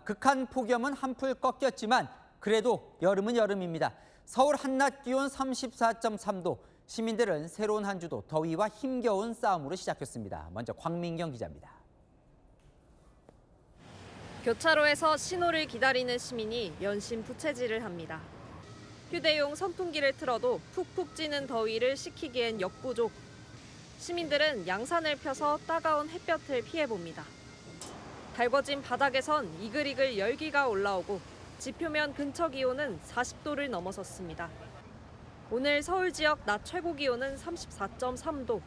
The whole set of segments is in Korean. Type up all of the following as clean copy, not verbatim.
극한 폭염은 한풀 꺾였지만 그래도 여름은 여름입니다. 서울 한낮 기온 34.3도. 시민들은 새로운 한 주도 더위와 힘겨운 싸움으로 시작했습니다. 먼저 광민경 기자입니다. 교차로에서 신호를 기다리는 시민이 연신 부채질을 합니다. 휴대용 선풍기를 틀어도 푹푹 찌는 더위를 식히기엔 역부족. 시민들은 양산을 펴서 따가운 햇볕을 피해봅니다. 달궈진 바닥에선 이글이글 열기가 올라오고 지표면 근처 기온은 40도를 넘어섰습니다. 오늘 서울 지역 낮 최고 기온은 34.3도.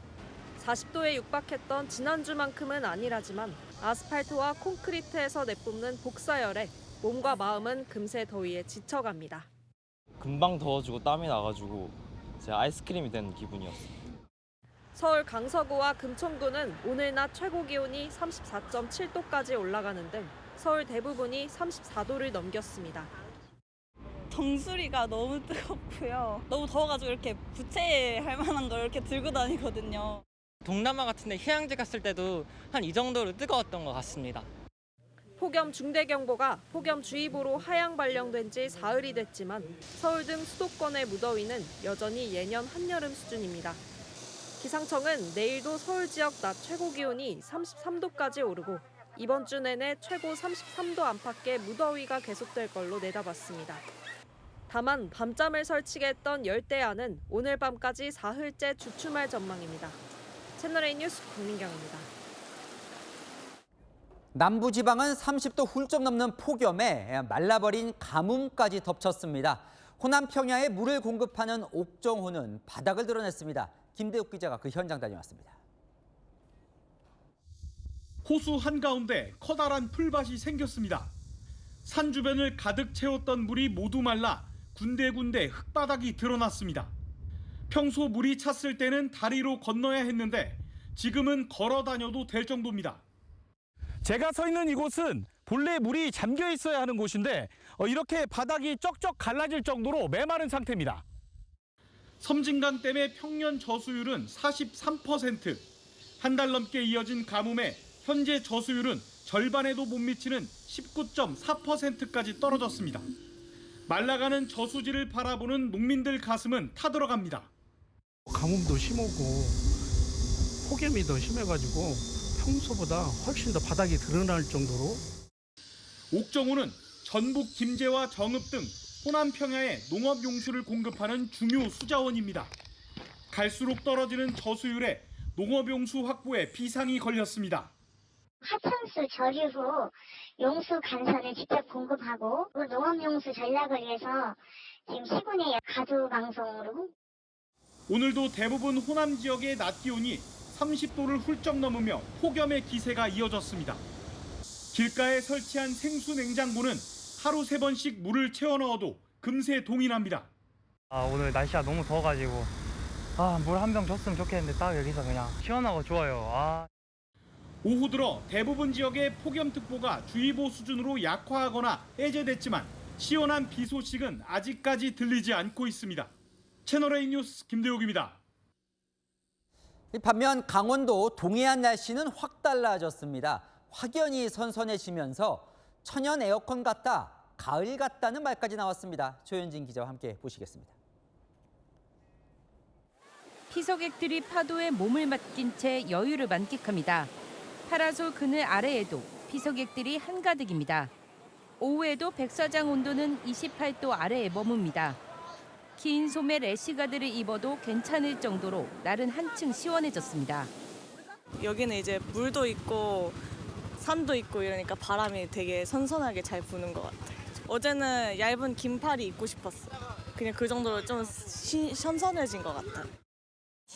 40도에 육박했던 지난주만큼은 아니라지만 아스팔트와 콘크리트에서 내뿜는 복사열에 몸과 마음은 금세 더위에 지쳐갑니다. 금방 더워지고 땀이 나가지고 제가 아이스크림이 된 기분이었어요. 서울 강서구와 금천구는 오늘 낮 최고 기온이 34.7도까지 올라가는 등 서울 대부분이 34도를 넘겼습니다. 정수리가 너무 뜨겁고요. 너무 더워가지고 이렇게 부채할 만한 걸 이렇게 들고 다니거든요. 동남아 같은 데 휴양지 갔을 때도 한 이 정도로 뜨거웠던 것 같습니다. 폭염 중대경보가 폭염주의보로 하향 발령된 지 사흘이 됐지만 서울 등 수도권의 무더위는 여전히 예년 한여름 수준입니다. 기상청은 내일도 서울 지역 낮 최고 기온이 33도까지 오르고 이번 주 내내 최고 33도 안팎의 무더위가 계속될 걸로 내다봤습니다. 다만 밤잠을 설치게 했던 열대야는 오늘 밤까지 사흘째 주춤할 전망입니다. 채널A 뉴스 광민경입니다. 남부지방은 30도 훌쩍 넘는 폭염에 말라버린 가뭄까지 덮쳤습니다. 호남 평야에 물을 공급하는 옥정호는 바닥을 드러냈습니다. 김대욱 기자가 그 현장 다녀왔습니다. 호수 한가운데 커다란 풀밭이 생겼습니다. 산 주변을 가득 채웠던 물이 모두 말라 군데군데 흙바닥이 드러났습니다. 평소 물이 찼을 때는 다리로 건너야 했는데 지금은 걸어 다녀도 될 정도입니다. 제가 서 있는 이곳은 본래 물이 잠겨 있어야 하는 곳인데 이렇게 바닥이 쩍쩍 갈라질 정도로 메마른 상태입니다. 섬진강댐의 평년 저수율은 43%. 한 달 넘게 이어진 가뭄에 현재 저수율은 절반에도 못 미치는 19.4%까지 떨어졌습니다. 말라가는 저수지를 바라보는 농민들 가슴은 타들어갑니다. 가뭄도 심하고 폭염이 더 심해가지고 평소보다 훨씬 더 바닥이 드러날 정도로. 옥정호는 전북 김제와 정읍 등 호남 평야에 농업 용수를 공급하는 중요 수자원입니다. 갈수록 떨어지는 저수율에 농업 용수 확보에 비상이 걸렸습니다. 하천수 저류 후 용수 간선을 직접 공급하고 농업용수 전략을 위해서 지금 시군의 가두 방송으로. 오늘도 대부분 호남 지역의 낮 기온이 30도를 훌쩍 넘으며 폭염의 기세가 이어졌습니다. 길가에 설치한 생수 냉장고는 하루 3번씩 물을 채워 넣어도 금세 동이 납니다. 오늘 날씨가 너무 더워가지고 물 한 병 줬으면 좋겠는데 딱 여기서 그냥 시원하고 좋아요. 오후 들어 대부분 지역의 폭염특보가 주의보 수준으로 약화하거나 해제됐지만 시원한 비 소식은 아직까지 들리지 않고 있습니다. 채널A 뉴스 김대욱입니다. 반면 강원도 동해안 날씨는 확 달라졌습니다. 확연히 선선해지면서 천연 에어컨 같다, 가을 같다는 말까지 나왔습니다. 조현진 기자와 함께 보시겠습니다. 피서객들이 파도에 몸을 맡긴 채 여유를 만끽합니다. 파라솔 그늘 아래에도 피서객들이 한가득입니다. 오후에도 백사장 온도는 28도 아래에 머뭅니다. 긴 소매 래시가드를 입어도 괜찮을 정도로 날은 한층 시원해졌습니다. 여기는 이제 물도 있고 산도 있고 이러니까 바람이 되게 선선하게 잘 부는 것 같아요. 어제는 얇은 긴팔이 입고 싶었어요. 그냥 그 정도로 좀 선선해진 것 같아요.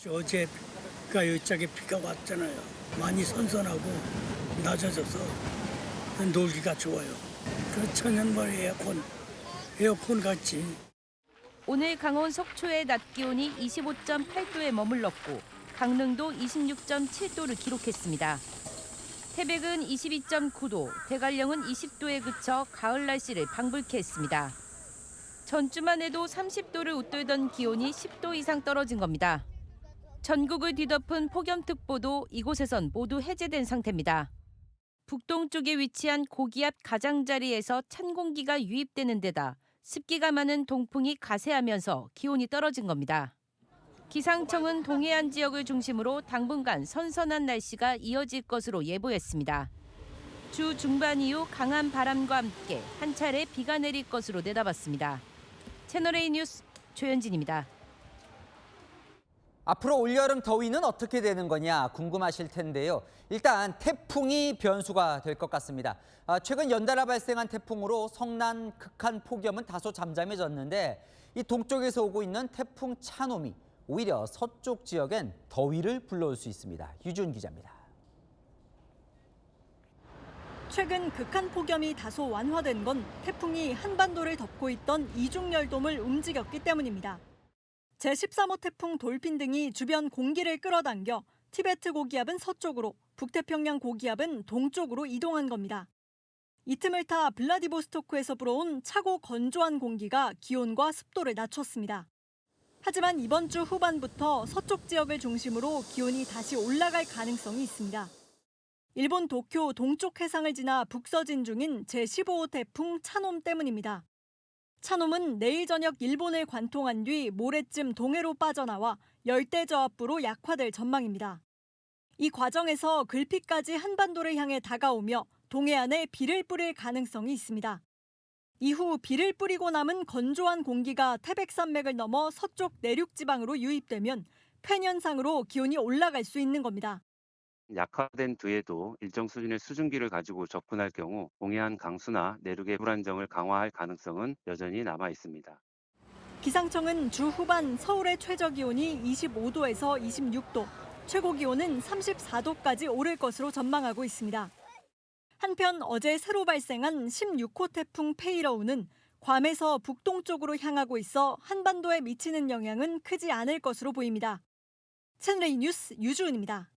어제가 이쪽에 비가 왔잖아요. 많이 선선하고 낮아져서 놀기가 좋아요. 그 천연벌 에어컨 같이. 오늘 강원 속초의 낮 기온이 25.8도에 머물렀고 강릉도 26.7도를 기록했습니다. 태백은 22.9도, 대관령은 20도에 그쳐 가을 날씨를 방불케 했습니다. 전주만 해도 30도를 웃돌던 기온이 10도 이상 떨어진 겁니다. 전국을 뒤덮은 폭염특보도 이곳에선 모두 해제된 상태입니다. 북동쪽에 위치한 고기압 가장자리에서 찬 공기가 유입되는 데다 습기가 많은 동풍이 가세하면서 기온이 떨어진 겁니다. 기상청은 동해안 지역을 중심으로 당분간 선선한 날씨가 이어질 것으로 예보했습니다. 주 중반 이후 강한 바람과 함께 한 차례 비가 내릴 것으로 내다봤습니다. 채널A 뉴스 조현진입니다. 앞으로 올여름 더위는 어떻게 되는 거냐 궁금하실 텐데요. 일단 태풍이 변수가 될 것 같습니다. 최근 연달아 발생한 태풍으로 성난 극한 폭염은 다소 잠잠해졌는데 이 동쪽에서 오고 있는 태풍 차놈이 오히려 서쪽 지역엔 더위를 불러올 수 있습니다. 유준 기자입니다. 최근 극한 폭염이 다소 완화된 건 태풍이 한반도를 덮고 있던 이중열돔을 움직였기 때문입니다. 제13호 태풍 돌핀 등이 주변 공기를 끌어당겨 티베트 고기압은 서쪽으로, 북태평양 고기압은 동쪽으로 이동한 겁니다. 이 틈을 타 블라디보스토크에서 불어온 차고 건조한 공기가 기온과 습도를 낮췄습니다. 하지만 이번 주 후반부터 서쪽 지역을 중심으로 기온이 다시 올라갈 가능성이 있습니다. 일본 도쿄 동쪽 해상을 지나 북서진 중인 제15호 태풍 차놈 때문입니다. 차놈은 내일 저녁 일본을 관통한 뒤 모레쯤 동해로 빠져나와 열대저압부로 약화될 전망입니다. 이 과정에서 글피까지 한반도를 향해 다가오며 동해안에 비를 뿌릴 가능성이 있습니다. 이후 비를 뿌리고 남은 건조한 공기가 태백산맥을 넘어 서쪽 내륙 지방으로 유입되면 팬현상으로 기온이 올라갈 수 있는 겁니다. 약화된 뒤에도 일정 수준의 수증기를 가지고 접근할 경우 동해안 강수나 내륙의 불안정을 강화할 가능성은 여전히 남아 있습니다. 기상청은 주 후반 서울의 최저 기온이 25도에서 26도, 최고 기온은 34도까지 오를 것으로 전망하고 있습니다. 한편 어제 새로 발생한 16호 태풍 페이러우는 괌에서 북동쪽으로 향하고 있어 한반도에 미치는 영향은 크지 않을 것으로 보입니다. 채널A 뉴스 유주은입니다.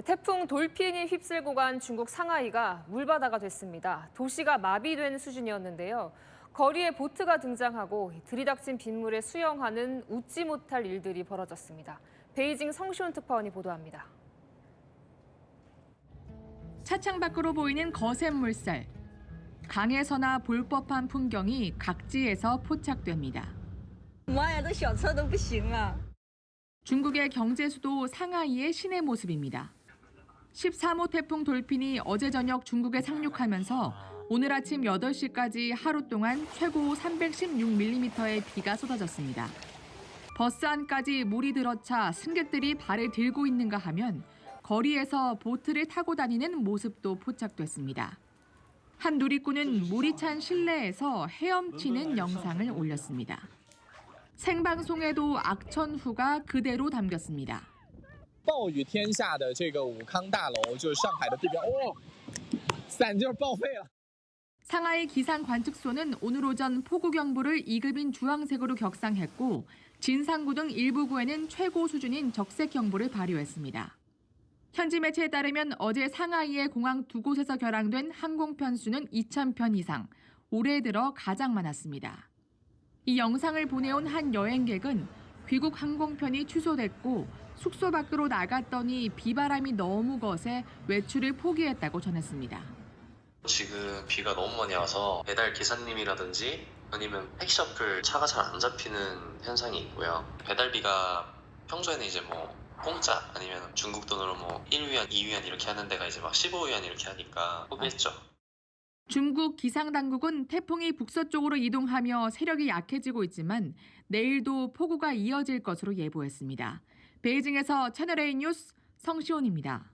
태풍 돌핀이 휩쓸고 간 중국 상하이가 물바다가 됐습니다. 도시가 마비된 수준이었는데요. 거리에 보트가 등장하고 들이닥친 빗물에 수영하는 웃지 못할 일들이 벌어졌습니다. 베이징 성시훈 특파원이 보도합니다. 차창 밖으로 보이는 거센 물살. 강에서나 볼 법한 풍경이 각지에서 포착됩니다. 중국의 경제 수도 상하이의 시내 모습입니다. 13호 태풍 돌핀이 어제 저녁 중국에 상륙하면서 오늘 아침 8시까지 하루 동안 최고 316mm의 비가 쏟아졌습니다. 버스 안까지 물이 들어차 승객들이 발을 들고 있는가 하면 거리에서 보트를 타고 다니는 모습도 포착됐습니다. 한 누리꾼은 물이 찬 실내에서 헤엄치는 영상을 올렸습니다. 생방송에도 악천후가 그대로 담겼습니다. 暴雨天下的这个武康大楼就是上海的地标伞就是报废了。 상하이 기상관측소는 오늘 오전 폭우경보를 2급인 주황색으로 격상했고 진상구 등 일부 구에는 최고 수준인 적색경보를 발효했습니다. 현지 매체에 따르면 어제 상하이의 공항 두 곳에서 결항된 항공편 수는 2,000편 이상, 올해 들어 가장 많았습니다. 이 영상을 보내온 한 여행객은 귀국 항공편이 취소됐고 숙소 밖으로 나갔더니 비바람이 너무 거세 외출을 포기했다고 전했습니다. 지금 비가 너무 많이 와서 배달 기사님이라든지 아니면 팩셔플 차가 잘 안 잡히는 현상이 있고요. 배달비가 평소에는 이제 뭐 공짜 아니면 중국 돈으로 뭐 1위안, 2위안 이렇게 하는 데가 이제 막 15위안 이렇게 하니까 포기했죠. 중국 기상당국은 태풍이 북서쪽으로 이동하며 세력이 약해지고 있지만 내일도 폭우가 이어질 것으로 예보했습니다. 베이징에서 채널A 뉴스 성시온입니다.